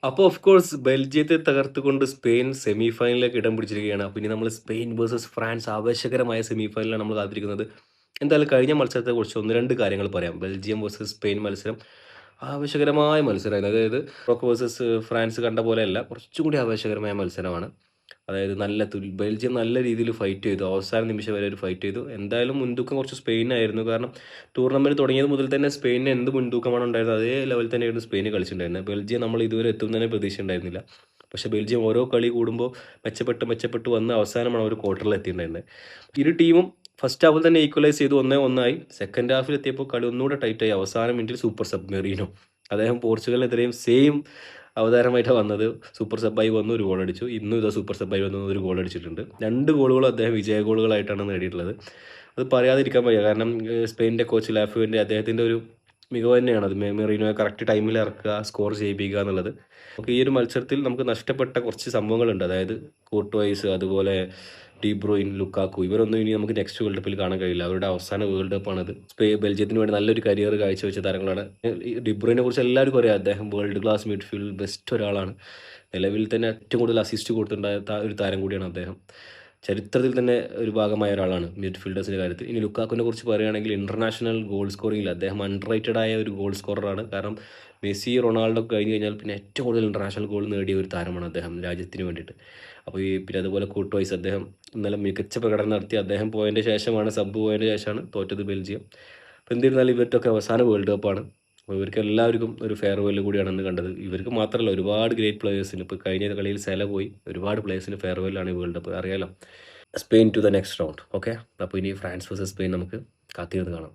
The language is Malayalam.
അപ്പോൾ ഓഫ് കോഴ്സ് ബെൽജിയത്തെ തകർത്തുകൊണ്ട് സ്പെയിൻ സെമി ഫൈനലിലേക്ക് ഇടം പിടിച്ചിരിക്കുകയാണ്. അപ്പോൾ ഇനി നമ്മൾ സ്പെയിൻ വേഴ്സസ് ഫ്രാൻസ് ആവേശകരമായ സെമി ഫൈനലാണ് നമ്മൾ കാത്തിരിക്കുന്നത്. എന്തായാലും കഴിഞ്ഞ മത്സരത്തെക്കുറിച്ച് 1, 2 കാര്യങ്ങൾ പറയാം. ബെൽജിയം വേഴ്സസ് സ്പെയിൻ മത്സരം ആവേശകരമായ മത്സരമായിരുന്നു. അതായത് മൊറോക്കോ വേഴ്സസ് ഫ്രാൻസ് കണ്ട പോലെയല്ല, കുറച്ചും കൂടി ആവേശകരമായ മത്സരമാണ്. അതായത് ബെൽജിയം നല്ല രീതിയിൽ ഫൈറ്റ് ചെയ്തു. അവസാന നിമിഷം വരെ ഒരു ഫൈറ്റ് ചെയ്തു. എന്തായാലും മുൻതൂക്കം കുറച്ച് സ്പെയിനായിരുന്നു. കാരണം ടൂർണമെന്റ് തുടങ്ങിയത് മുതൽ തന്നെ സ്പെയിനിന് എന്ത് മുൻതൂക്കമാണ് ഉണ്ടായിരുന്നത് അതേ ലെവൽ തന്നെയായിരുന്നു സ്പെയിൻ കളിച്ചിട്ടുണ്ടായിരുന്നത്. ബെൽജിയം നമ്മൾ ഇതുവരെ എത്തും തന്നെ പ്രതീക്ഷ ഉണ്ടായിരുന്നില്ല. പക്ഷേ ബെൽജിയം ഓരോ കളി കൂടുമ്പോൾ മെച്ചപ്പെട്ട് വന്ന് അവസാനമാണ് ഒരു ക്വാർട്ടറിൽ എത്തിയിട്ടുണ്ടായിരുന്നത്. ഇരു ടീമും ഫസ്റ്റ് ഹാഫിൽ തന്നെ ഈക്വലൈസ് ചെയ്തു 1-1 ആയി. സെക്കൻഡ് ഹാഫിൽ എത്തിയപ്പോൾ കളി ഒന്നുകൂടെ ടൈറ്റായി. അവസാന മിനിറ്റിൽ സൂപ്പർ സബ് മെറീനോ അദ്ദേഹം പോർച്ചുഗലിനെതിരെയും സെയിം അവതാരമായിട്ടാണ് വന്നത്. സൂപ്പർ സബ്ബായി വന്നു, ഒരു ഗോൾ അടിച്ചു. ഇന്നും ഇതാ സൂപ്പർ സബ്ബായി വന്നു, ഒരു ഗോൾ അടിച്ചിട്ടുണ്ട്. 2 ഗോളുകളും അദ്ദേഹം വിജയ ഗോളുകളായിട്ടാണ് നേടിയിട്ടുള്ളത്. അത് പറയാതിരിക്കാൻ വയ്യ. കാരണം സ്പെയിനിൻ്റെ കോച്ച് ലാഫുവിൻ്റെ അദ്ദേഹത്തിൻ്റെ ഒരു മികവ് തന്നെയാണ് അത്. മെറീനോയെ കറക്റ്റ് ടൈമിൽ ഇറക്കുക, സ്കോർ ചെയ്യിപ്പിക്കുക എന്നുള്ളത്. നമുക്ക് ഈ ഒരു മത്സരത്തിൽ നമുക്ക് നഷ്ടപ്പെട്ട കുറച്ച് സംഭവങ്ങളുണ്ട്. അതായത് കോർട്ട്വൈസ്, അതുപോലെ ഡി ബ്രൂയിൻ, ലുക്കാക്കു ഇവരൊന്നും ഇനി നമുക്ക് നെക്സ്റ്റ് വേൾഡ് കപ്പിൽ കാണാൻ കഴിയില്ല. അവരുടെ അവസാന വേൾഡ് കപ്പാണത്. ബെൽജിയത്തിന് വേണ്ടി നല്ലൊരു കരിയർ കാഴ്ചവെച്ച താരങ്ങളാണ്. ഡി ബ്രൂയിനെ കുറിച്ച് എല്ലാവർക്കും അറിയാം. അദ്ദേഹം വേൾഡ് ക്ലാസ് മിഡ്ഫീൽഡ് ബെസ്റ്റ് ഒരാളാണ്. നിലവിൽ തന്നെ ഏറ്റവും കൂടുതൽ അസിസ്റ്റ് കൊടുത്തിട്ടുണ്ടായ ഒരു താരം കൂടിയാണ് അദ്ദേഹം. ചരിത്രത്തിൽ തന്നെ ഒരു ഭാഗമായ ഒരാളാണ് മിഡ്ഫീൽഡേഴ്സിൻ്റെ കാര്യത്തിൽ. ഇനി ലുക്കാക്കുവിനെ കുറിച്ച് പറയുകയാണെങ്കിൽ ഇൻ്റർനാഷണൽ ഗോൾ സ്കോറിംഗിൽ അദ്ദേഹം അൺറേറ്റഡ് ആയ ഒരു ഗോൾ സ്കോററാണ്. കാരണം മെസ്സി, റൊണാൾഡോ കഴിഞ്ഞ് കഴിഞ്ഞാൽ പിന്നെ ഏറ്റവും കൂടുതൽ ഇൻ്റർനാഷണൽ ഗോൾ നേടിയ ഒരു താരമാണ് അദ്ദേഹം രാജ്യത്തിന് വേണ്ടിയിട്ട്. അപ്പോൾ പിന്നെ അതുപോലെ കൂട്ടോയ്സ് അദ്ദേഹം ഇന്നലെ മികച്ച പ്രകടനം നടത്തി. അദ്ദേഹം പോയതിൻ്റെ ശേഷമാണ്, സബ് പോയതിൻ്റെ ശേഷമാണ് തോറ്റത് ബെൽജിയം. അപ്പോൾ എന്നിരുന്നാലും ഇവരുടെയൊക്കെ അവസാന വേൾഡ് കപ്പാണ്. അപ്പോൾ ഇവർക്ക് എല്ലാവർക്കും ഒരു ഫെയർവെൽ കൂടിയാണ് ഇന്ന് കണ്ടത്. ഇവർക്ക് മാത്രമല്ല, ഒരുപാട് ഗ്രേറ്റ് പ്ലേയേഴ്സിന് ഇപ്പോൾ കഴിഞ്ഞ കളിയിൽ സെല പോയി, ഒരുപാട് പ്ലേയേഴ്സിന് ഫെയർവെല്ലാണ് ഈ വേൾഡ് കപ്പ്. അറിയാലോ, Spain to the next round. Okay, അപ്പോൾ ഇനി ഫ്രാൻസ് വേഴ്സസ് സ്പെയിൻ നമുക്ക് കാത്തിരുന്ന് കാണാം.